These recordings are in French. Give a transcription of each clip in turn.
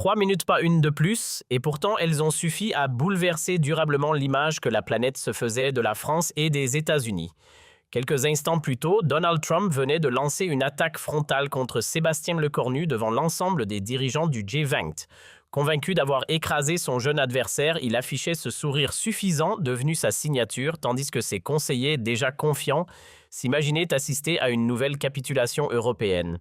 3 minutes pas une de plus, et pourtant elles ont suffi à bouleverser durablement l'image que la planète se faisait de la France et des États-Unis. Quelques instants plus tôt, Donald Trump venait de lancer une attaque frontale contre Sébastien Lecornu devant l'ensemble des dirigeants du G20. Convaincu d'avoir écrasé son jeune adversaire, il affichait ce sourire suffisant devenu sa signature, tandis que ses conseillers, déjà confiants, s'imaginaient assister à une nouvelle capitulation européenne.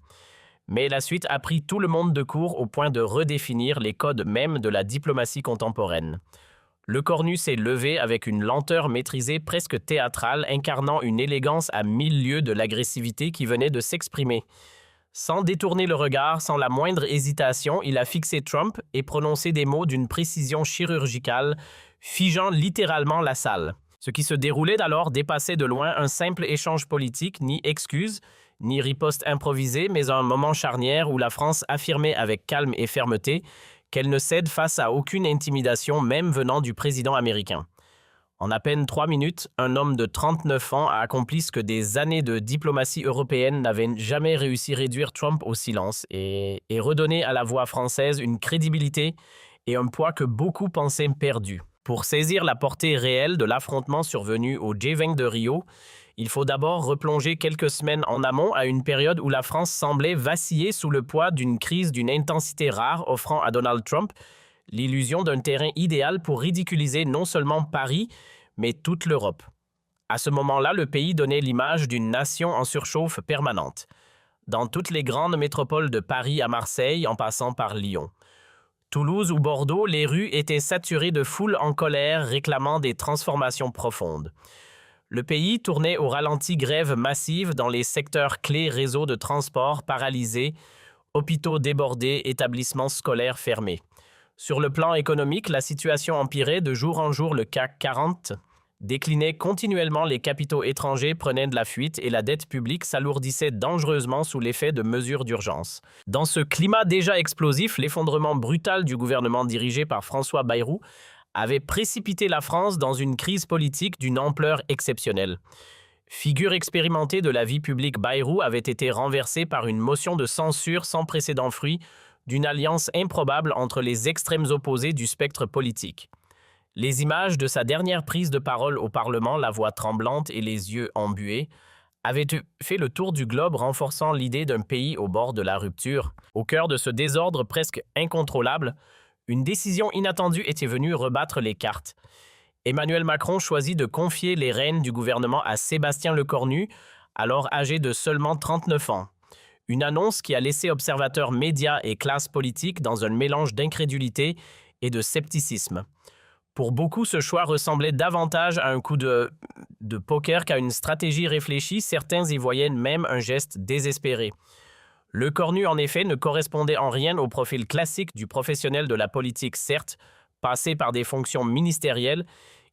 Mais la suite a pris tout le monde de court au point de redéfinir les codes mêmes de la diplomatie contemporaine. Lecornu s'est levé avec une lenteur maîtrisée presque théâtrale, incarnant une élégance à 1000 lieues de l'agressivité qui venait de s'exprimer. Sans détourner le regard, sans la moindre hésitation, il a fixé Trump et prononcé des mots d'une précision chirurgicale, figeant littéralement la salle. Ce qui se déroulait alors dépassait de loin un simple échange politique, ni excuse, ni riposte improvisée, mais un moment charnière où la France affirmait avec calme et fermeté qu'elle ne cède face à aucune intimidation, même venant du président américain. En à peine 3 minutes, un homme de 39 ans a accompli ce que des années de diplomatie européenne n'avaient jamais réussi à réduire Trump au silence et redonner à la voix française une crédibilité et un poids que beaucoup pensaient perdus. Pour saisir la portée réelle de l'affrontement survenu au G20 de Rio, il faut d'abord replonger quelques semaines en amont à une période où la France semblait vaciller sous le poids d'une crise d'une intensité rare, offrant à Donald Trump l'illusion d'un terrain idéal pour ridiculiser non seulement Paris, mais toute l'Europe. À ce moment-là, le pays donnait l'image d'une nation en surchauffe permanente, dans toutes les grandes métropoles de Paris à Marseille en passant par Lyon. Toulouse ou Bordeaux, les rues étaient saturées de foules en colère réclamant des transformations profondes. Le pays tournait au ralenti, grèves massives dans les secteurs clés, réseaux de transport paralysés, hôpitaux débordés, établissements scolaires fermés. Sur le plan économique, la situation empirait de jour en jour. Le CAC 40 déclinait continuellement, les capitaux étrangers prenaient de la fuite et la dette publique s'alourdissait dangereusement sous l'effet de mesures d'urgence. Dans ce climat déjà explosif, l'effondrement brutal du gouvernement dirigé par François Bayrou avait précipité la France dans une crise politique d'une ampleur exceptionnelle. Figure expérimentée de la vie publique, Bayrou avait été renversé par une motion de censure sans précédent, fruit d'une alliance improbable entre les extrêmes opposés du spectre politique. Les images de sa dernière prise de parole au Parlement, la voix tremblante et les yeux embués, avaient fait le tour du globe, renforçant l'idée d'un pays au bord de la rupture. Au cœur de ce désordre presque incontrôlable, une décision inattendue était venue rebattre les cartes. Emmanuel Macron choisit de confier les rênes du gouvernement à Sébastien Lecornu, alors âgé de seulement 39 ans. Une annonce qui a laissé observateurs, médias et classes politiques dans un mélange d'incrédulité et de scepticisme. Pour beaucoup, ce choix ressemblait davantage à un coup de poker qu'à une stratégie réfléchie. Certains y voyaient même un geste désespéré. Lecornu, en effet, ne correspondait en rien au profil classique du professionnel de la politique. Certes, passé par des fonctions ministérielles,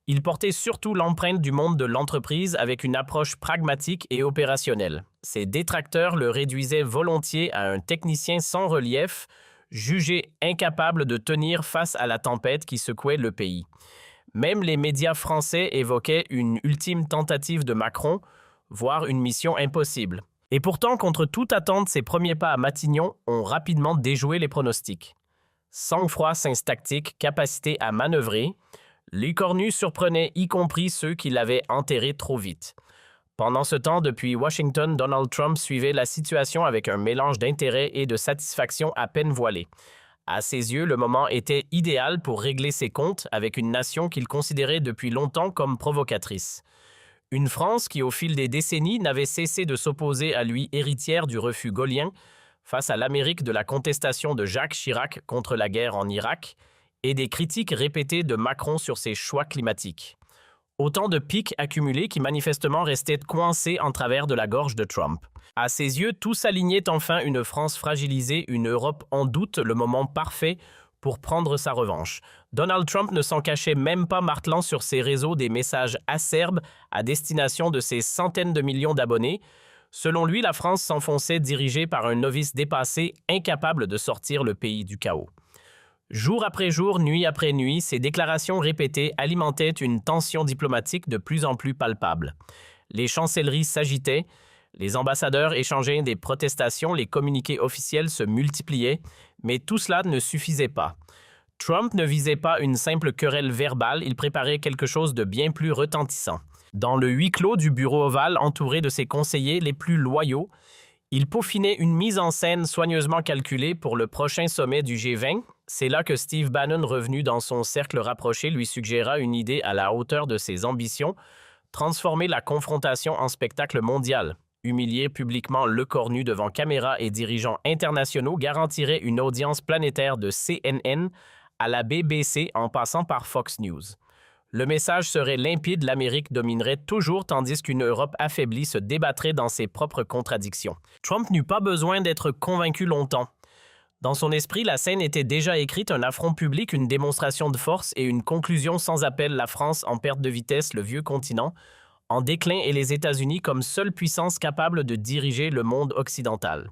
il portait surtout l'empreinte du monde de l'entreprise avec une approche pragmatique et opérationnelle. Ses détracteurs le réduisaient volontiers à un technicien sans relief, jugé incapable de tenir face à la tempête qui secouait le pays. Même les médias français évoquaient une ultime tentative de Macron, voire une mission impossible. Et pourtant, contre toute attente, ses premiers pas à Matignon ont rapidement déjoué les pronostics. Sang-froid, sens tactique, capacité à manœuvrer, Lecornu surprenait y compris ceux qui l'avaient enterré trop vite. Pendant ce temps, depuis Washington, Donald Trump suivait la situation avec un mélange d'intérêt et de satisfaction à peine voilé. À ses yeux, le moment était idéal pour régler ses comptes avec une nation qu'il considérait depuis longtemps comme provocatrice. Une France qui, au fil des décennies, n'avait cessé de s'opposer à lui, héritière du refus gaullien, face à l'Amérique de la contestation de Jacques Chirac contre la guerre en Irak et des critiques répétées de Macron sur ses choix climatiques. Autant de pics accumulés qui manifestement restaient coincés en travers de la gorge de Trump. À ses yeux, tout s'alignait enfin, une France fragilisée, une Europe en doute, le moment parfait pour prendre sa revanche. Donald Trump ne s'en cachait même pas, martelant sur ses réseaux des messages acerbes à destination de ses centaines de millions d'abonnés. Selon lui, la France s'enfonçait dirigée par un novice dépassé, incapable de sortir le pays du chaos. Jour après jour, nuit après nuit, ces déclarations répétées alimentaient une tension diplomatique de plus en plus palpable. Les chancelleries s'agitaient, Les ambassadeurs échangeaient des protestations, les communiqués officiels se multipliaient, mais tout cela ne suffisait pas. Trump ne visait pas une simple querelle verbale, il préparait quelque chose de bien plus retentissant. Dans le huis clos du bureau ovale, entouré de ses conseillers les plus loyaux, il peaufinait une mise en scène soigneusement calculée pour le prochain sommet du G20. C'est là que Steve Bannon, revenu dans son cercle rapproché, lui suggéra une idée à la hauteur de ses ambitions, transformer la confrontation en spectacle mondial. Humilier publiquement le cornu devant caméras et dirigeants internationaux garantirait une audience planétaire de CNN à la BBC en passant par Fox News. Le message serait limpide, l'Amérique dominerait toujours tandis qu'une Europe affaiblie se débattrait dans ses propres contradictions. Trump n'eut pas besoin d'être convaincu longtemps. Dans son esprit, la scène était déjà écrite, un affront public, une démonstration de force et une conclusion sans appel, la France en perte de vitesse, le vieux continent, en déclin et les États-Unis comme seule puissance capable de diriger le monde occidental.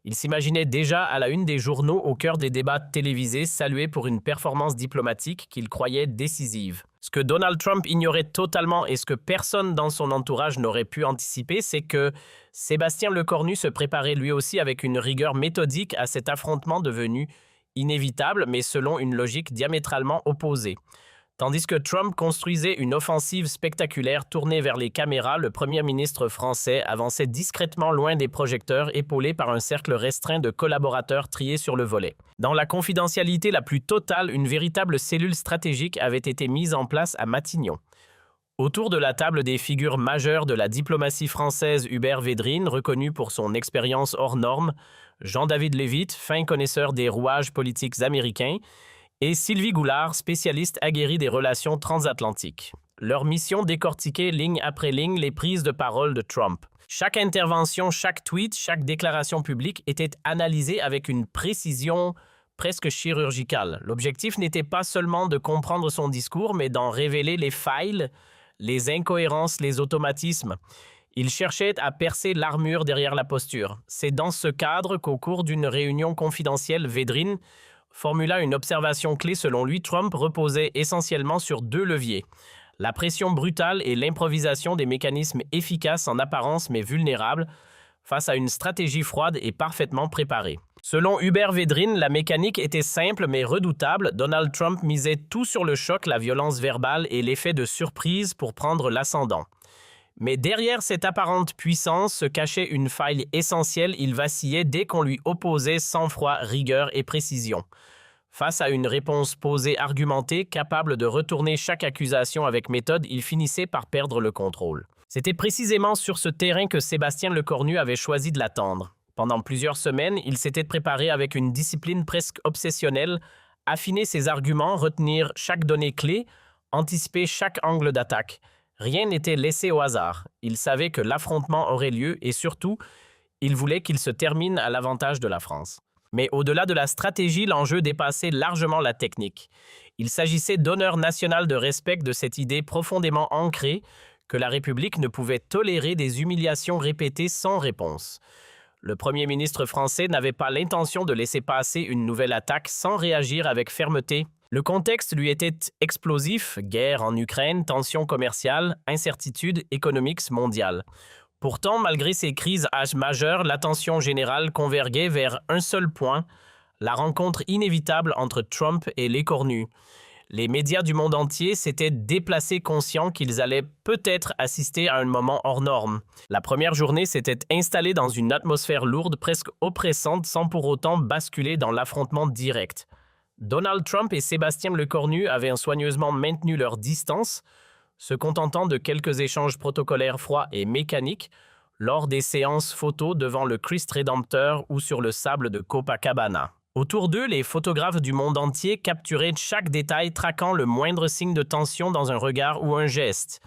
Il s'imaginait déjà à la une des journaux au cœur des débats télévisés, salué pour une performance diplomatique qu'il croyait décisive. Ce que Donald Trump ignorait totalement et ce que personne dans son entourage n'aurait pu anticiper, c'est que Sébastien Lecornu se préparait lui aussi avec une rigueur méthodique à cet affrontement devenu inévitable, mais selon une logique diamétralement opposée. Tandis que Trump construisait une offensive spectaculaire tournée vers les caméras, le premier ministre français avançait discrètement loin des projecteurs, épaulé par un cercle restreint de collaborateurs triés sur le volet. Dans la confidentialité la plus totale, une véritable cellule stratégique avait été mise en place à Matignon. Autour de la table des figures majeures de la diplomatie française, Hubert Védrine, reconnu pour son expérience hors norme, Jean-David Lévite, fin connaisseur des rouages politiques américains, et Sylvie Goulard, spécialiste aguerrie des relations transatlantiques. Leur mission décortiquait ligne après ligne les prises de parole de Trump. Chaque intervention, chaque tweet, chaque déclaration publique était analysée avec une précision presque chirurgicale. L'objectif n'était pas seulement de comprendre son discours, mais d'en révéler les failles, les incohérences, les automatismes. Il cherchait à percer l'armure derrière la posture. C'est dans ce cadre qu'au cours d'une réunion confidentielle, Védrine formula une observation clé. Selon lui, Trump reposait essentiellement sur deux leviers: la pression brutale et l'improvisation, des mécanismes efficaces en apparence mais vulnérables face à une stratégie froide et parfaitement préparée. Selon Hubert Védrine, la mécanique était simple mais redoutable. Donald Trump misait tout sur le choc, la violence verbale et l'effet de surprise pour prendre l'ascendant. Mais derrière cette apparente puissance se cachait une faille essentielle. Il vacillait dès qu'on lui opposait sang-froid, rigueur et précision. Face à une réponse posée, argumentée, capable de retourner chaque accusation avec méthode, il finissait par perdre le contrôle. C'était précisément sur ce terrain que Sébastien Lecornu avait choisi de l'attendre. Pendant plusieurs semaines, il s'était préparé avec une discipline presque obsessionnelle, affiner ses arguments, retenir chaque donnée clé, anticiper chaque angle d'attaque. Rien n'était laissé au hasard. Il savait que l'affrontement aurait lieu et surtout, il voulait qu'il se termine à l'avantage de la France. Mais au-delà de la stratégie, l'enjeu dépassait largement la technique. Il s'agissait d'honneur national, de respect, de cette idée profondément ancrée que la République ne pouvait tolérer des humiliations répétées sans réponse. Le Premier ministre français n'avait pas l'intention de laisser passer une nouvelle attaque sans réagir avec fermeté. Le contexte lui était explosif: guerre en Ukraine, tensions commerciales, incertitudes économiques mondiales. Pourtant, malgré ces crises majeures, l'attention générale convergeait vers un seul point: la rencontre inévitable entre Trump et Lecornu. Les médias du monde entier s'étaient déplacés, conscients qu'ils allaient peut-être assister à un moment hors norme. La première journée s'était installée dans une atmosphère lourde, presque oppressante, sans pour autant basculer dans l'affrontement direct. Donald Trump et Sébastien Lecornu avaient soigneusement maintenu leur distance, se contentant de quelques échanges protocolaires froids et mécaniques lors des séances photos devant le Christ Rédempteur ou sur le sable de Copacabana. Autour d'eux, les photographes du monde entier capturaient chaque détail, traquant le moindre signe de tension dans un regard ou un geste.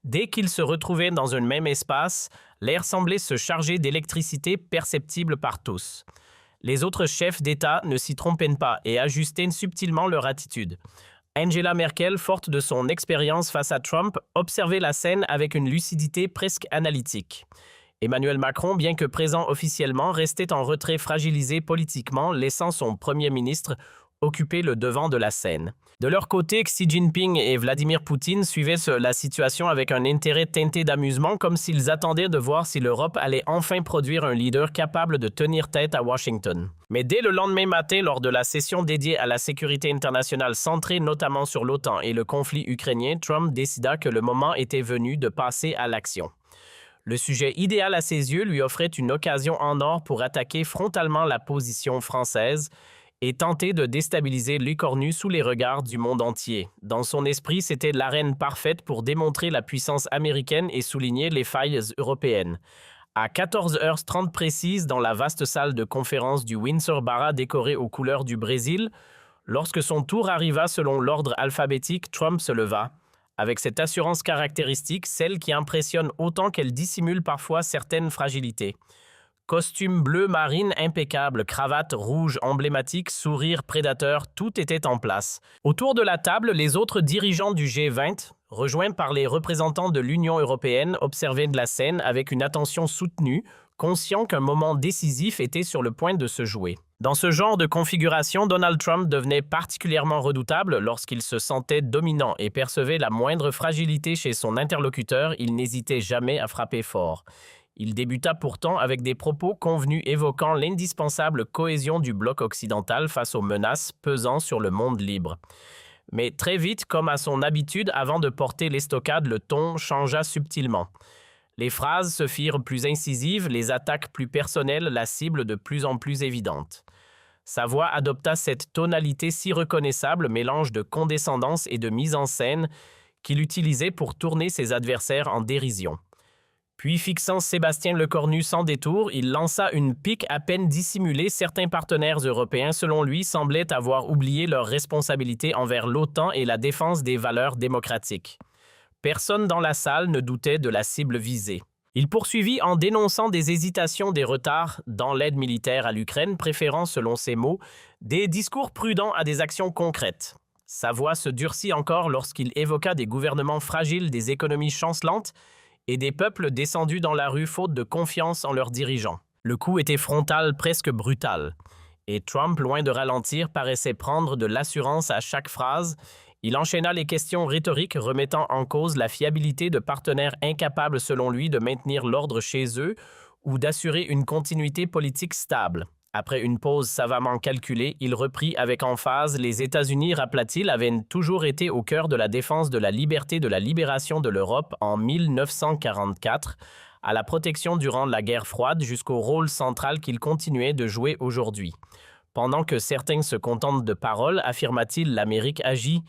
Dès qu'ils se retrouvaient dans un même espace, l'air semblait se charger d'électricité perceptible par tous. Les autres chefs d'État ne s'y trompaient pas et ajustaient subtilement leur attitude. Angela Merkel, forte de son expérience face à Trump, observait la scène avec une lucidité presque analytique. Emmanuel Macron, bien que présent officiellement, restait en retrait, fragilisé politiquement, laissant son Premier ministre occuper le devant de la scène. De leur côté, Xi Jinping et Vladimir Poutine suivaient la situation avec un intérêt teinté d'amusement, comme s'ils attendaient de voir si l'Europe allait enfin produire un leader capable de tenir tête à Washington. Mais dès le lendemain matin, lors de la session dédiée à la sécurité internationale centrée notamment sur l'OTAN et le conflit ukrainien, Trump décida que le moment était venu de passer à l'action. Le sujet idéal à ses yeux lui offrait une occasion en or pour attaquer frontalement la position française et tenter de déstabiliser l'écornu sous les regards du monde entier. Dans son esprit, c'était l'arène parfaite pour démontrer la puissance américaine et souligner les failles européennes. À 14h30 précises, dans la vaste salle de conférence du Windsor Barra décorée aux couleurs du Brésil, lorsque son tour arriva selon l'ordre alphabétique, Trump se leva. Avec cette assurance caractéristique, celle qui impressionne autant qu'elle dissimule parfois certaines fragilités. Costume bleu marine impeccable, cravate rouge emblématique, sourire prédateur, tout était en place. Autour de la table, les autres dirigeants du G20, rejoints par les représentants de l'Union européenne, observaient de la scène avec une attention soutenue, conscients qu'un moment décisif était sur le point de se jouer. Dans ce genre de configuration, Donald Trump devenait particulièrement redoutable lorsqu'il se sentait dominant et percevait la moindre fragilité chez son interlocuteur, il n'hésitait jamais à frapper fort. Il débuta pourtant avec des propos convenus évoquant l'indispensable cohésion du bloc occidental face aux menaces pesant sur le monde libre. Mais très vite, comme à son habitude, avant de porter l'estocade, le ton changea subtilement. Les phrases se firent plus incisives, les attaques plus personnelles, la cible de plus en plus évidente. Sa voix adopta cette tonalité si reconnaissable, mélange de condescendance et de mise en scène, qu'il utilisait pour tourner ses adversaires en dérision. Puis, fixant Sébastien Lecornu sans détour, il lança une pique à peine dissimulée. Certains partenaires européens, selon lui, semblaient avoir oublié leurs responsabilités envers l'OTAN et la défense des valeurs démocratiques. Personne dans la salle ne doutait de la cible visée. Il poursuivit en dénonçant des hésitations, des retards dans l'aide militaire à l'Ukraine, préférant, selon ses mots, des discours prudents à des actions concrètes. Sa voix se durcit encore lorsqu'il évoqua des gouvernements fragiles, des économies chancelantes et des peuples descendus dans la rue faute de confiance en leurs dirigeants. Le coup était frontal, presque brutal. Et Trump, loin de ralentir, paraissait prendre de l'assurance à chaque phrase. Il enchaîna les questions rhétoriques, remettant en cause la fiabilité de partenaires incapables, selon lui, de maintenir l'ordre chez eux ou d'assurer une continuité politique stable. Après une pause savamment calculée, il reprit avec emphase « Les États-Unis, rappela-t-il, avaient toujours été au cœur de la défense de la liberté de la libération de l'Europe en 1944, à la protection durant la guerre froide jusqu'au rôle central qu'ils continuaient de jouer aujourd'hui. Pendant que certains se contentent de paroles, affirma-t-il, l'Amérique agit.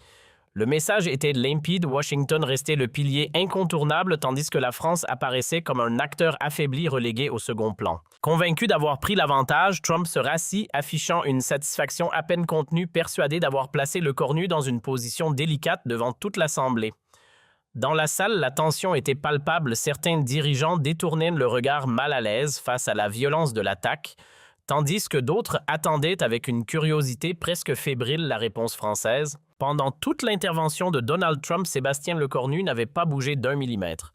Le message était limpide, Washington restait le pilier incontournable tandis que la France apparaissait comme un acteur affaibli relégué au second plan. Convaincu d'avoir pris l'avantage, Trump se rassit, affichant une satisfaction à peine contenue, persuadé d'avoir placé Lecornu dans une position délicate devant toute l'Assemblée. Dans la salle, la tension était palpable, certains dirigeants détournaient le regard mal à l'aise face à la violence de l'attaque, tandis que d'autres attendaient avec une curiosité presque fébrile la réponse française. Pendant toute l'intervention de Donald Trump, Sébastien Lecornu n'avait pas bougé d'1 millimètre.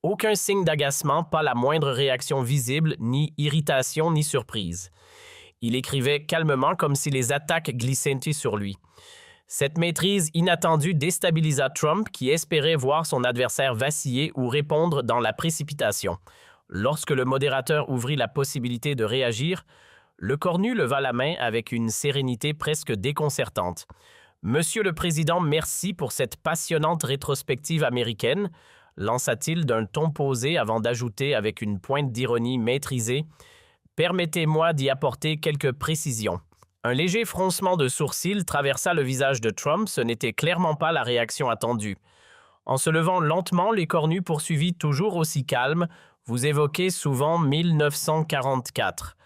Aucun signe d'agacement, pas la moindre réaction visible, ni irritation, ni surprise. Il écrivait calmement comme si les attaques glissaient sur lui. Cette maîtrise inattendue déstabilisa Trump, qui espérait voir son adversaire vaciller ou répondre dans la précipitation. Lorsque le modérateur ouvrit la possibilité de réagir, Lecornu leva la main avec une sérénité presque déconcertante. « Monsieur le Président, merci pour cette passionnante rétrospective américaine », lança-t-il d'un ton posé avant d'ajouter avec une pointe d'ironie maîtrisée « Permettez-moi d'y apporter quelques précisions. » Un léger froncement de sourcils traversa le visage de Trump, ce n'était clairement pas la réaction attendue. En se levant lentement, Lecornu poursuivit toujours aussi calme. « Vous évoquez souvent 1944.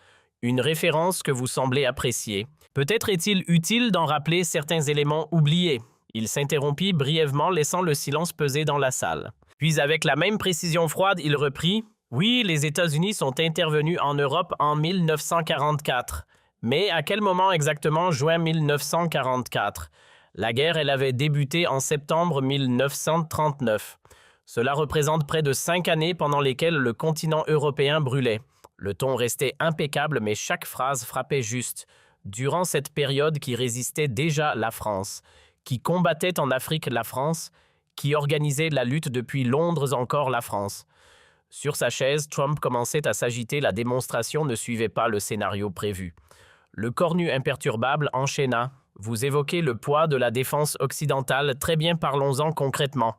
Une référence que vous semblez apprécier. Peut-être est-il utile d'en rappeler certains éléments oubliés. » Il s'interrompit brièvement, laissant le silence peser dans la salle. Puis, avec la même précision froide, il reprit « Oui, les États-Unis sont intervenus en Europe en 1944. Mais à quel moment exactement juin 1944 ? La guerre, elle avait débuté en septembre 1939. Cela représente près de 5 années pendant lesquelles le continent européen brûlait. Le ton restait impeccable, mais chaque phrase frappait juste. Durant cette période qui résistait déjà la France, qui combattait en Afrique la France, qui organisait la lutte depuis Londres encore la France. Sur sa chaise, Trump commençait à s'agiter, la démonstration ne suivait pas le scénario prévu. Le cornu imperturbable enchaîna. Vous évoquez le poids de la défense occidentale, très bien, parlons-en concrètement.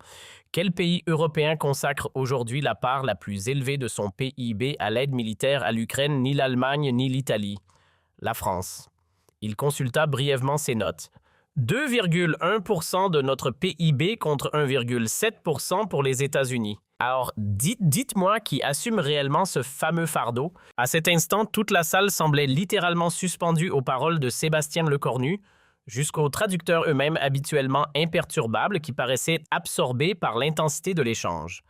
Quel pays européen consacre aujourd'hui la part la plus élevée de son PIB à l'aide militaire à l'Ukraine? Ni l'Allemagne ni l'Italie. La France. Il consulta brièvement ses notes. 2,1% de notre PIB contre 1,7% pour les États-Unis. Alors, dites-moi qui assume réellement ce fameux fardeau. À cet instant, toute la salle semblait littéralement suspendue aux paroles de Sébastien Lecornu, jusqu'aux traducteurs eux-mêmes habituellement imperturbables qui paraissaient absorbés par l'intensité de l'échange.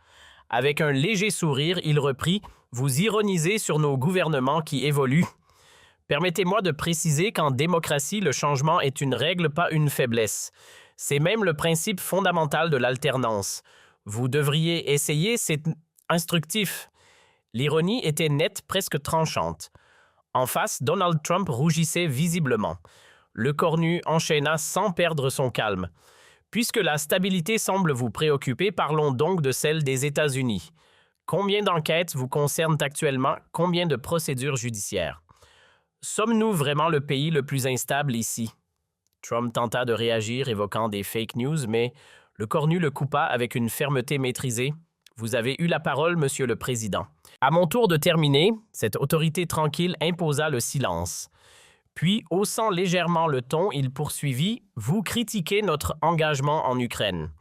Avec un léger sourire, il reprit « Vous ironisez sur nos gouvernements qui évoluent. Permettez-moi de préciser qu'en démocratie, le changement est une règle, pas une faiblesse. C'est même le principe fondamental de l'alternance. Vous devriez essayer, c'est instructif. » L'ironie était nette, presque tranchante. En face, Donald Trump rougissait visiblement. Lecornu enchaîna sans perdre son calme. « Puisque la stabilité semble vous préoccuper, parlons donc de celle des États-Unis. Combien d'enquêtes vous concernent actuellement? Combien de procédures judiciaires? Sommes-nous vraiment le pays le plus instable ici? » Trump tenta de réagir, évoquant des fake news, mais Lecornu le coupa avec une fermeté maîtrisée. « Vous avez eu la parole, Monsieur le Président. » À mon tour de terminer, cette autorité tranquille imposa le silence. Puis, haussant légèrement le ton, il poursuivit « Vous critiquez notre engagement en Ukraine.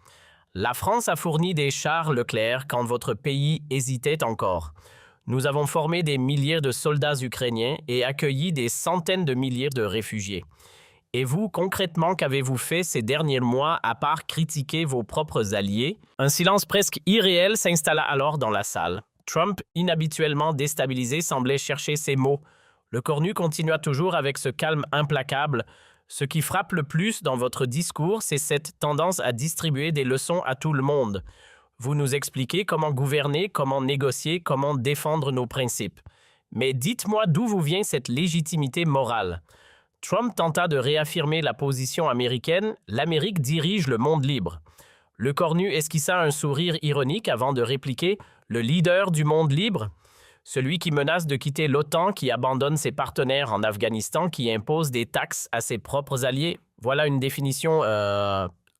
La France a fourni des chars Leclerc quand votre pays hésitait encore. Nous avons formé des milliers de soldats ukrainiens et accueilli des centaines de milliers de réfugiés. Et vous, concrètement, qu'avez-vous fait ces derniers mois à part critiquer vos propres alliés? » Un silence presque irréel s'installa alors dans la salle. Trump, inhabituellement déstabilisé, semblait chercher ses mots. Lecornu continua toujours avec ce calme implacable. « Ce qui frappe le plus dans votre discours, c'est cette tendance à distribuer des leçons à tout le monde. Vous nous expliquez comment gouverner, comment négocier, comment défendre nos principes. Mais dites-moi d'où vous vient cette légitimité morale. » Trump tenta de réaffirmer la position américaine « L'Amérique dirige le monde libre ». Lecornu esquissa un sourire ironique avant de répliquer « Le leader du monde libre ?» Celui qui menace de quitter l'OTAN, qui abandonne ses partenaires en Afghanistan, qui impose des taxes à ses propres alliés. Voilà une définition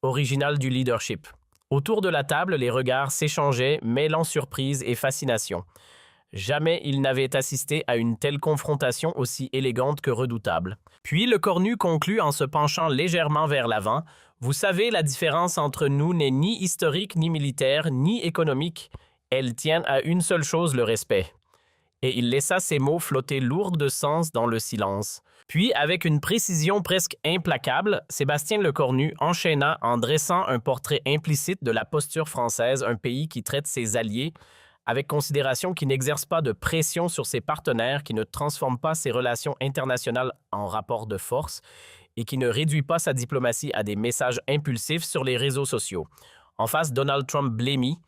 originale du leadership. Autour de la table, les regards s'échangeaient, mêlant surprise et fascination. Jamais il n'avait assisté à une telle confrontation aussi élégante que redoutable. Puis Lecornu conclut en se penchant légèrement vers l'avant. « Vous savez, la différence entre nous n'est ni historique, ni militaire, ni économique. Elle tient à une seule chose, le respect. » Et il laissa ces mots flotter lourds de sens dans le silence. Puis, avec une précision presque implacable, Sébastien Lecornu enchaîna en dressant un portrait implicite de la posture française, un pays qui traite ses alliés avec considération, qui n'exerce pas de pression sur ses partenaires, qui ne transforme pas ses relations internationales en rapport de force et qui ne réduit pas sa diplomatie à des messages impulsifs sur les réseaux sociaux. En face, Donald Trump blêmit.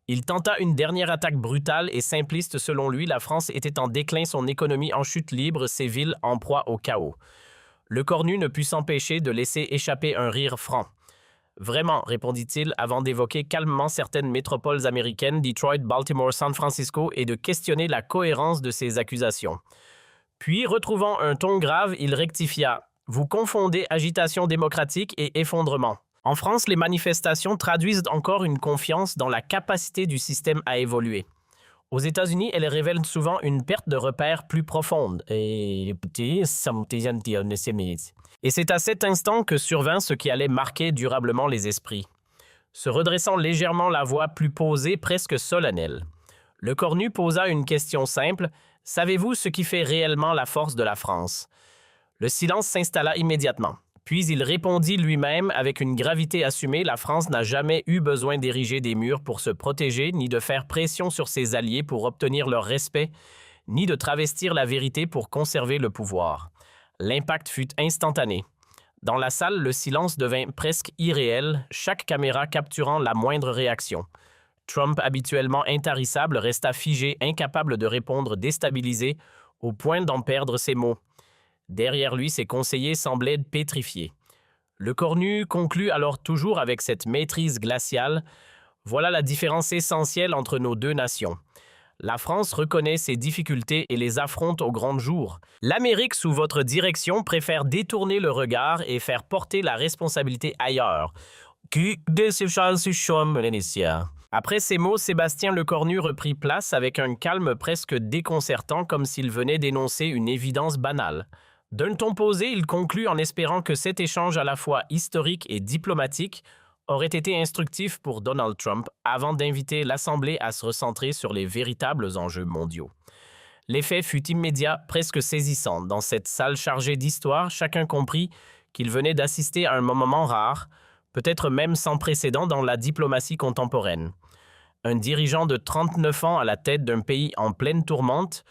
Il tenta une dernière attaque brutale et simpliste. Selon lui, la France était en déclin, son économie en chute libre, ses villes en proie au chaos. Lecornu ne put s'empêcher de laisser échapper un rire franc. « Vraiment, répondit-il avant d'évoquer calmement certaines métropoles américaines, Detroit, Baltimore, San Francisco, et de questionner la cohérence de ces accusations. Puis, retrouvant un ton grave, il rectifia. « Vous confondez agitation démocratique et effondrement. En France, les manifestations traduisent encore une confiance dans la capacité du système à évoluer. Aux États-Unis, elles révèlent souvent une perte de repères plus profonde. Et c'est à cet instant que survint ce qui allait marquer durablement les esprits. Se redressant légèrement, la voix plus posée, presque solennelle. Lecornu posa une question simple. « Savez-vous ce qui fait réellement la force de la France ?» Le silence s'installa immédiatement. Puis il répondit lui-même avec une gravité assumée, la France n'a jamais eu besoin d'ériger des murs pour se protéger, ni de faire pression sur ses alliés pour obtenir leur respect, ni de travestir la vérité pour conserver le pouvoir. L'impact fut instantané. Dans la salle, le silence devint presque irréel, chaque caméra capturant la moindre réaction. Trump, habituellement intarissable, resta figé, incapable de répondre, déstabilisé, au point d'en perdre ses mots. « Derrière lui, ses conseillers semblaient pétrifiés. Lecornu conclut alors toujours avec cette maîtrise glaciale. Voilà la différence essentielle entre nos deux nations. La France reconnaît ses difficultés et les affronte au grand jour. L'Amérique, sous votre direction, préfère détourner le regard et faire porter la responsabilité ailleurs. Après ces mots, Sébastien Lecornu reprit place avec un calme presque déconcertant, comme s'il venait d'énoncer une évidence banale. D'un ton posé, il conclut en espérant que cet échange à la fois historique et diplomatique aurait été instructif pour Donald Trump avant d'inviter l'Assemblée à se recentrer sur les véritables enjeux mondiaux. L'effet fut immédiat, presque saisissant. Dans cette salle chargée d'histoire, chacun comprit qu'il venait d'assister à un moment rare, peut-être même sans précédent dans la diplomatie contemporaine. Un dirigeant de 39 ans à la tête d'un pays en pleine tourmente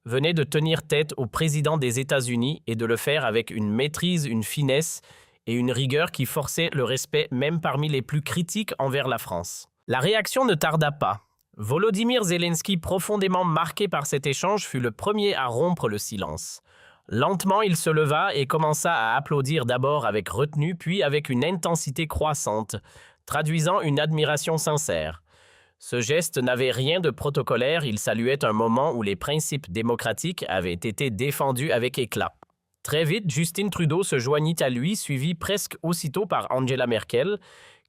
venait de tenir tête au président des États-Unis et de le faire avec une maîtrise, une finesse et une rigueur qui forçaient le respect même parmi les plus critiques envers la France. La réaction ne tarda pas. Volodymyr Zelensky, profondément marqué par cet échange, fut le premier à rompre le silence. Lentement, il se leva et commença à applaudir d'abord avec retenue, puis avec une intensité croissante, traduisant une admiration sincère. Ce geste n'avait rien de protocolaire, il saluait un moment où les principes démocratiques avaient été défendus avec éclat. Très vite, Justin Trudeau se joignit à lui, suivi presque aussitôt par Angela Merkel,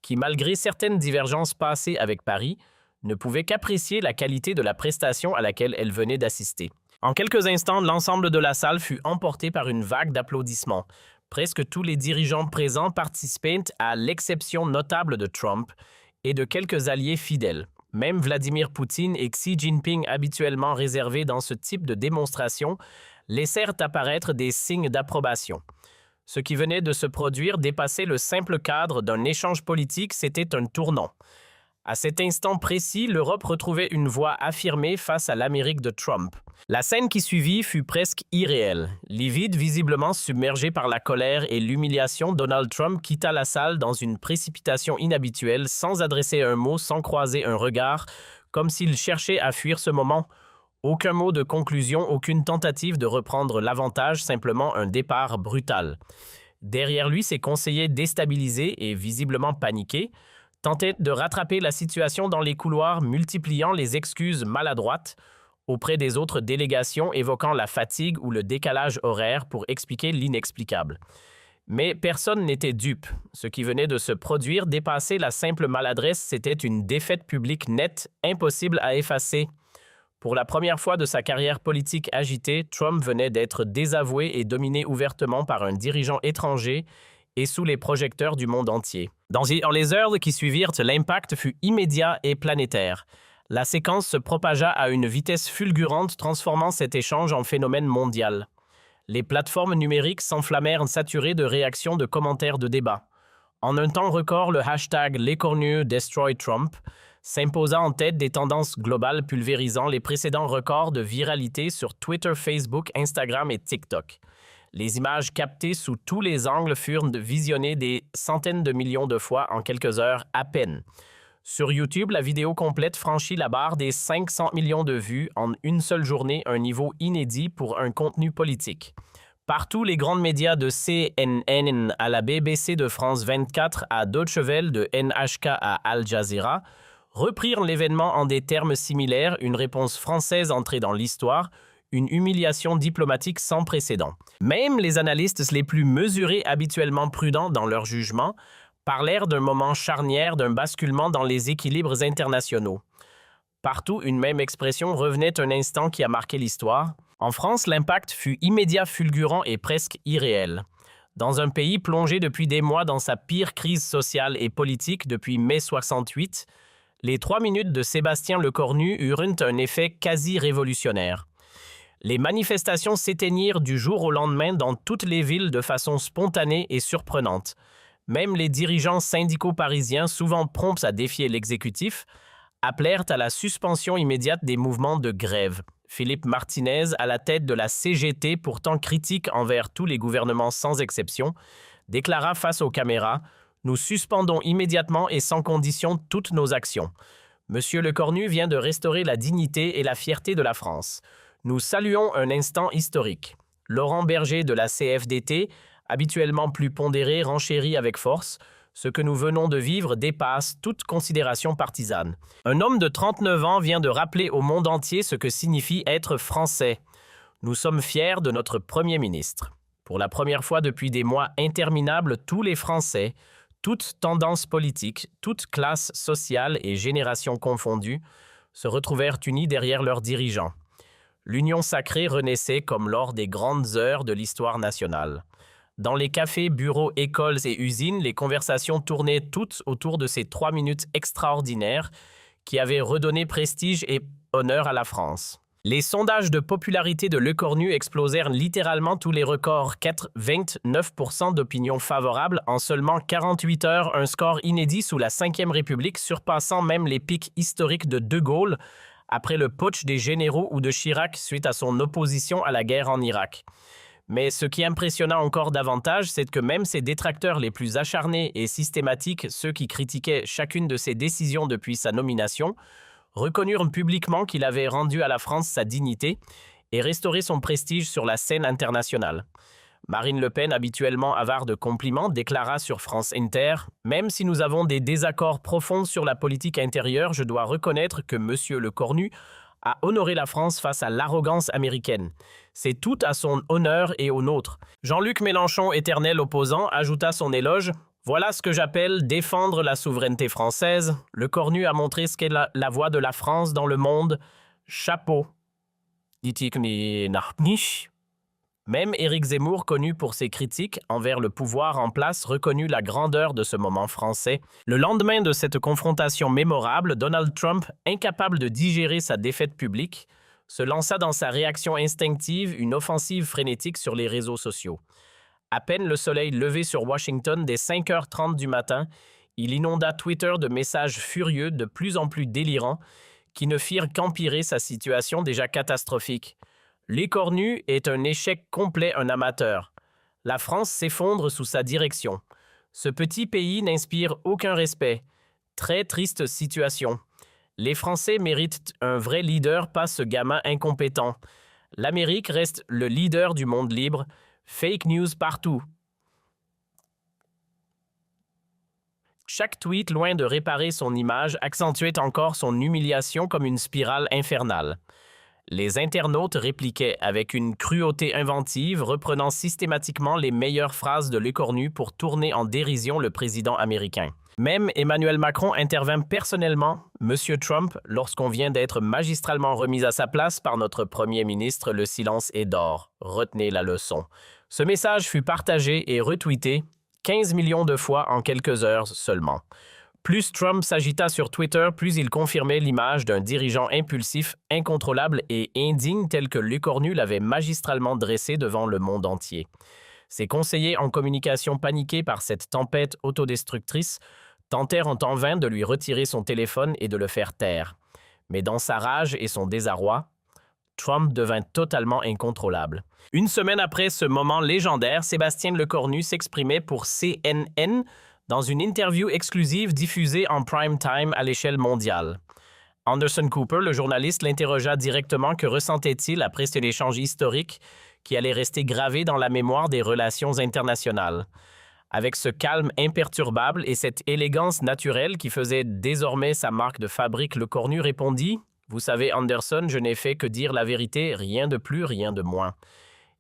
qui, malgré certaines divergences passées avec Paris, ne pouvait qu'apprécier la qualité de la prestation à laquelle elle venait d'assister. En quelques instants, l'ensemble de la salle fut emporté par une vague d'applaudissements. Presque tous les dirigeants présents participaient, à l'exception notable de Trump et de quelques alliés fidèles. Même Vladimir Poutine et Xi Jinping, habituellement réservés dans ce type de démonstration, laissèrent apparaître des signes d'approbation. Ce qui venait de se produire dépassait le simple cadre d'un échange politique, c'était un tournant. À cet instant précis, l'Europe retrouvait une voix affirmée face à l'Amérique de Trump. La scène qui suivit fut presque irréelle. Livide, visiblement submergé par la colère et l'humiliation, Donald Trump quitta la salle dans une précipitation inhabituelle, sans adresser un mot, sans croiser un regard, comme s'il cherchait à fuir ce moment. Aucun mot de conclusion, aucune tentative de reprendre l'avantage, simplement un départ brutal. Derrière lui, ses conseillers déstabilisés et visiblement paniqués tentaient de rattraper la situation dans les couloirs, multipliant les excuses maladroites auprès des autres délégations, évoquant la fatigue ou le décalage horaire pour expliquer l'inexplicable. Mais personne n'était dupe. Ce qui venait de se produire dépassait la simple maladresse, c'était une défaite publique nette, impossible à effacer. Pour la première fois de sa carrière politique agitée, Trump venait d'être désavoué et dominé ouvertement par un dirigeant étranger et sous les projecteurs du monde entier. Dans les heures qui suivirent, l'impact fut immédiat et planétaire. La séquence se propagea à une vitesse fulgurante, transformant cet échange en phénomène mondial. Les plateformes numériques s'enflammèrent saturées de réactions, de commentaires, de débats. En un temps record, le hashtag #LesCornu_Destroy_Trump s'imposa en tête des tendances globales, pulvérisant les précédents records de viralité sur Twitter, Facebook, Instagram et TikTok. Les images captées sous tous les angles furent visionnées des centaines de millions de fois en quelques heures à peine. Sur YouTube, la vidéo complète franchit la barre des 500 millions de vues en une seule journée, un niveau inédit pour un contenu politique. Partout, les grands médias de CNN à la BBC de France 24 à Deutsche Welle, de NHK à Al Jazeera, reprirent l'événement en des termes similaires, une réponse française entrée dans l'histoire, une humiliation diplomatique sans précédent. Même les analystes les plus mesurés, habituellement prudents dans leur jugement, parlèrent d'un moment charnière, d'un basculement dans les équilibres internationaux. Partout, une même expression revenait un instant qui a marqué l'histoire. En France, l'impact fut immédiat, fulgurant et presque irréel. Dans un pays plongé depuis des mois dans sa pire crise sociale et politique depuis mai 68, les 3 minutes de Sébastien Lecornu eurent un effet quasi révolutionnaire. Les manifestations s'éteignirent du jour au lendemain dans toutes les villes de façon spontanée et surprenante. Même les dirigeants syndicaux parisiens, souvent prompts à défier l'exécutif, appelèrent à la suspension immédiate des mouvements de grève. Philippe Martinez, à la tête de la CGT, pourtant critique envers tous les gouvernements sans exception, déclara face aux caméras « Nous suspendons immédiatement et sans condition toutes nos actions. Monsieur Lecornu vient de restaurer la dignité et la fierté de la France. Nous saluons un instant historique. Laurent Berger de la CFDT, habituellement plus pondéré, renchérit avec force. Ce que nous venons de vivre dépasse toute considération partisane. Un homme de 39 ans vient de rappeler au monde entier ce que signifie être français. Nous sommes fiers de notre Premier ministre. Pour la première fois depuis des mois interminables, tous les Français, toutes tendances politiques, toutes classes sociales et générations confondues, se retrouvèrent unis derrière leurs dirigeants. L'union sacrée renaissait comme lors des grandes heures de l'histoire nationale. Dans les cafés, bureaux, écoles et usines, les conversations tournaient toutes autour de ces 3 minutes extraordinaires qui avaient redonné prestige et honneur à la France. Les sondages de popularité de Lecornu explosèrent littéralement tous les records. 29% d'opinion favorable en seulement 48 heures, un score inédit sous la Ve République, surpassant même les pics historiques de De Gaulle après le putsch des généraux ou de Chirac suite à son opposition à la guerre en Irak. Mais ce qui impressionna encore davantage, c'est que même ses détracteurs les plus acharnés et systématiques, ceux qui critiquaient chacune de ses décisions depuis sa nomination, reconnurent publiquement qu'il avait rendu à la France sa dignité et restauré son prestige sur la scène internationale. Marine Le Pen, habituellement avare de compliments, déclara sur France Inter « Même si nous avons des désaccords profonds sur la politique intérieure, je dois reconnaître que M. Lecornu a honoré la France face à l'arrogance américaine. C'est tout à son honneur et au nôtre. » Jean-Luc Mélenchon, éternel opposant, ajouta son éloge « Voilà ce que j'appelle défendre la souveraineté française. Lecornu a montré ce qu'est la voix de la France dans le monde. Chapeau. » Même Éric Zemmour, connu pour ses critiques envers le pouvoir en place, reconnut la grandeur de ce moment français. Le lendemain de cette confrontation mémorable, Donald Trump, incapable de digérer sa défaite publique, se lança dans sa réaction instinctive une offensive frénétique sur les réseaux sociaux. À peine le soleil levé sur Washington dès 5h30 du matin, il inonda Twitter de messages furieux de plus en plus délirants qui ne firent qu'empirer sa situation déjà catastrophique. Lecornu est un échec complet, un amateur. La France s'effondre sous sa direction. Ce petit pays n'inspire aucun respect. Très triste situation. Les Français méritent un vrai leader, pas ce gamin incompétent. L'Amérique reste le leader du monde libre. Fake news partout. Chaque tweet, loin de réparer son image, accentuait encore son humiliation comme une spirale infernale. Les internautes répliquaient avec une cruauté inventive, reprenant systématiquement les meilleures phrases de Lecornu pour tourner en dérision le président américain. Même Emmanuel Macron intervint personnellement. Monsieur Trump, lorsqu'on vient d'être magistralement remis à sa place par notre Premier ministre, le silence est d'or. Retenez la leçon. Ce message fut partagé et retweeté 15 millions de fois en quelques heures seulement. Plus Trump s'agita sur Twitter, plus il confirmait l'image d'un dirigeant impulsif, incontrôlable et indigne tel que Lecornu l'avait magistralement dressé devant le monde entier. Ses conseillers en communication paniqués par cette tempête autodestructrice tentèrent en vain de lui retirer son téléphone et de le faire taire. Mais dans sa rage et son désarroi, Trump devint totalement incontrôlable. Une semaine après ce moment légendaire, Sébastien Lecornu s'exprimait pour CNN dans une interview exclusive diffusée en prime time à l'échelle mondiale. Anderson Cooper, le journaliste, l'interrogea directement que ressentait-il après cet échange historique qui allait rester gravé dans la mémoire des relations internationales. Avec ce calme imperturbable et cette élégance naturelle qui faisait désormais sa marque de fabrique, Lecornu répondit « Vous savez, Anderson, je n'ai fait que dire la vérité, rien de plus, rien de moins.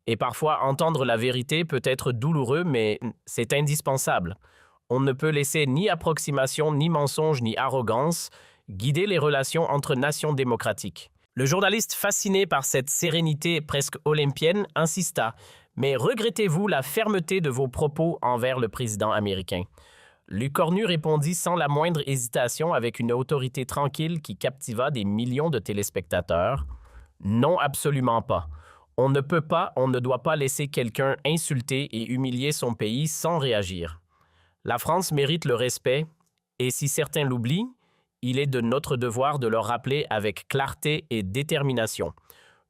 Et parfois, entendre la vérité peut être douloureux, mais c'est indispensable. On ne peut laisser ni approximation, ni mensonge, ni arrogance guider les relations entre nations démocratiques. » Le journaliste, fasciné par cette sérénité presque olympienne, insista « Mais regrettez-vous la fermeté de vos propos envers le président américain ?» Lecornu répondit sans la moindre hésitation avec une autorité tranquille qui captiva des millions de téléspectateurs. « Non, absolument pas. On ne peut pas, on ne doit pas laisser quelqu'un insulter et humilier son pays sans réagir. La France mérite le respect, et si certains l'oublient, il est de notre devoir de leur rappeler avec clarté et détermination.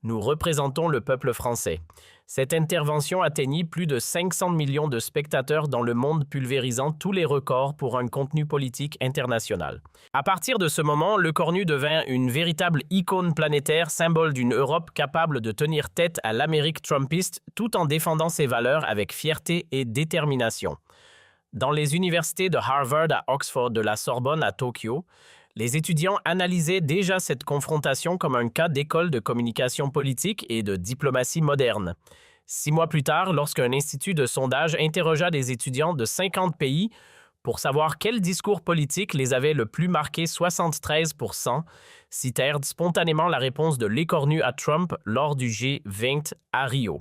Nous représentons le peuple français. Cette intervention atteignit plus de 500 millions de spectateurs dans le monde, pulvérisant tous les records pour un contenu politique international. À partir de ce moment, Le Cornu devint une véritable icône planétaire, symbole d'une Europe capable de tenir tête à l'Amérique trumpiste tout en défendant ses valeurs avec fierté et détermination. Dans les universités de Harvard à Oxford, de la Sorbonne à Tokyo, les étudiants analysaient déjà cette confrontation comme un cas d'école de communication politique et de diplomatie moderne. 6 mois plus tard, lorsqu'un institut de sondage interrogea des étudiants de 50 pays pour savoir quel discours politique les avait le plus marqués, 73% citèrent spontanément la réponse de l'écornu à Trump lors du G20 à Rio.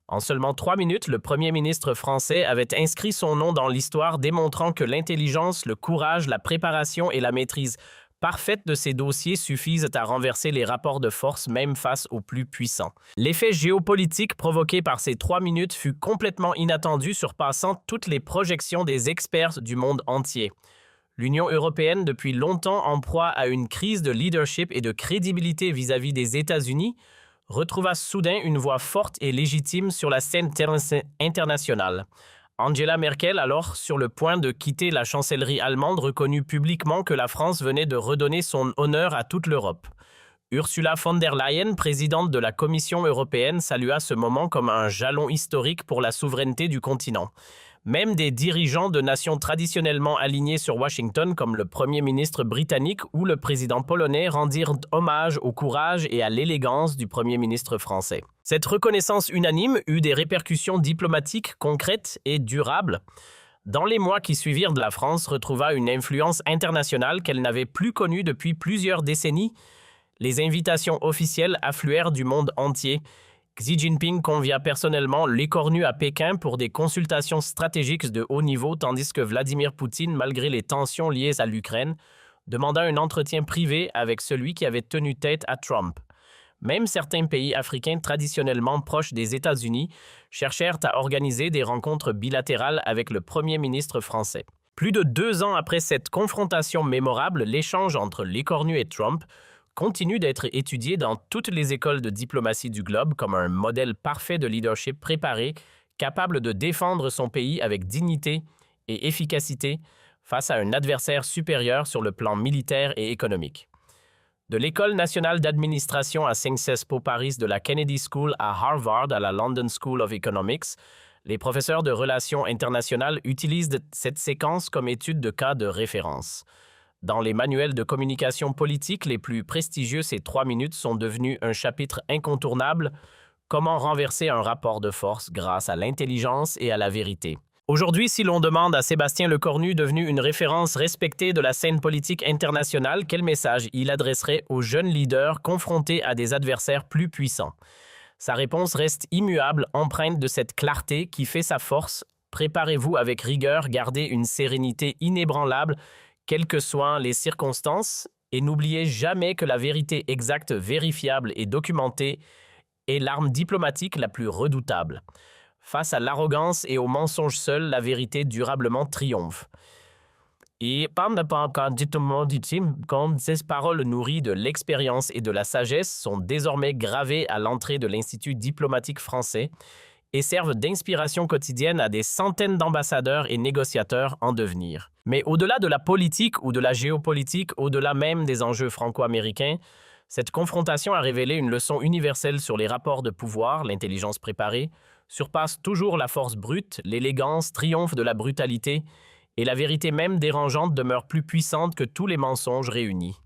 En seulement 3 minutes, le premier ministre français avait inscrit son nom dans l'histoire, démontrant que l'intelligence, le courage, la préparation et la maîtrise parfaite de ces dossiers suffisent à renverser les rapports de force même face aux plus puissants. L'effet géopolitique provoqué par ces 3 minutes fut complètement inattendu, surpassant toutes les projections des experts du monde entier. L'Union européenne, depuis longtemps en proie à une crise de leadership et de crédibilité vis-à-vis des États-Unis, retrouva soudain une voix forte et légitime sur la scène internationale. Angela Merkel, alors sur le point de quitter la chancellerie allemande, reconnut publiquement que la France venait de redonner son honneur à toute l'Europe. Ursula von der Leyen, présidente de la Commission européenne, salua ce moment comme un jalon historique pour la souveraineté du continent. Même des dirigeants de nations traditionnellement alignés sur Washington, comme le Premier ministre britannique ou le président polonais, rendirent hommage au courage et à l'élégance du Premier ministre français. Cette reconnaissance unanime eut des répercussions diplomatiques concrètes et durables. Dans les mois qui suivirent, la France retrouva une influence internationale qu'elle n'avait plus connue depuis plusieurs décennies. Les invitations officielles affluèrent du monde entier. Xi Jinping convia personnellement l'écornu à Pékin pour des consultations stratégiques de haut niveau, tandis que Vladimir Poutine, malgré les tensions liées à l'Ukraine, demanda un entretien privé avec celui qui avait tenu tête à Trump. Même certains pays africains traditionnellement proches des États-Unis cherchèrent à organiser des rencontres bilatérales avec le Premier ministre français. Plus de 2 ans après cette confrontation mémorable, l'échange entre l'écornu et Trump continue d'être étudié dans toutes les écoles de diplomatie du globe comme un modèle parfait de leadership préparé, capable de défendre son pays avec dignité et efficacité face à un adversaire supérieur sur le plan militaire et économique. De l'École nationale d'administration à Sciences Po Paris, de la Kennedy School à Harvard, à la London School of Economics, les professeurs de relations internationales utilisent cette séquence comme étude de cas de référence. Dans les manuels de communication politique les plus prestigieux, ces 3 minutes sont devenues un chapitre incontournable. Comment renverser un rapport de force grâce à l'intelligence et à la vérité. Aujourd'hui, si l'on demande à Sébastien Lecornu, devenu une référence respectée de la scène politique internationale, quel message il adresserait aux jeunes leaders confrontés à des adversaires plus puissants? Sa réponse reste immuable, empreinte de cette clarté qui fait sa force. Préparez-vous avec rigueur, gardez une sérénité inébranlable, quelles que soient les circonstances, et n'oubliez jamais que la vérité exacte, vérifiable et documentée est l'arme diplomatique la plus redoutable. Face à l'arrogance et au mensonge seul, la vérité durablement triomphe. Et quand ces paroles nourries de l'expérience et de la sagesse sont désormais gravées à l'entrée de l'Institut diplomatique français et servent d'inspiration quotidienne à des centaines d'ambassadeurs et négociateurs en devenir. Mais au-delà de la politique ou de la géopolitique, au-delà même des enjeux franco-américains, cette confrontation a révélé une leçon universelle sur les rapports de pouvoir. L'intelligence préparée surpasse toujours la force brute, l'élégance triomphe de la brutalité, et la vérité même dérangeante demeure plus puissante que tous les mensonges réunis.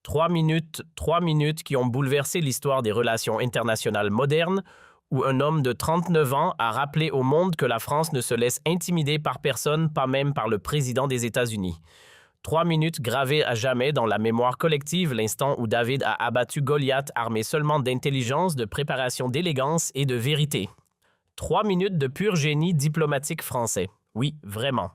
3 minutes qui ont bouleversé l'histoire des relations internationales modernes, où un homme de 39 ans a rappelé au monde que la France ne se laisse intimider par personne, pas même par le président des États-Unis. 3 minutes gravées à jamais dans la mémoire collective, l'instant où David a abattu Goliath armé seulement d'intelligence, de préparation, d'élégance et de vérité. 3 minutes de pur génie diplomatique français. Oui, vraiment.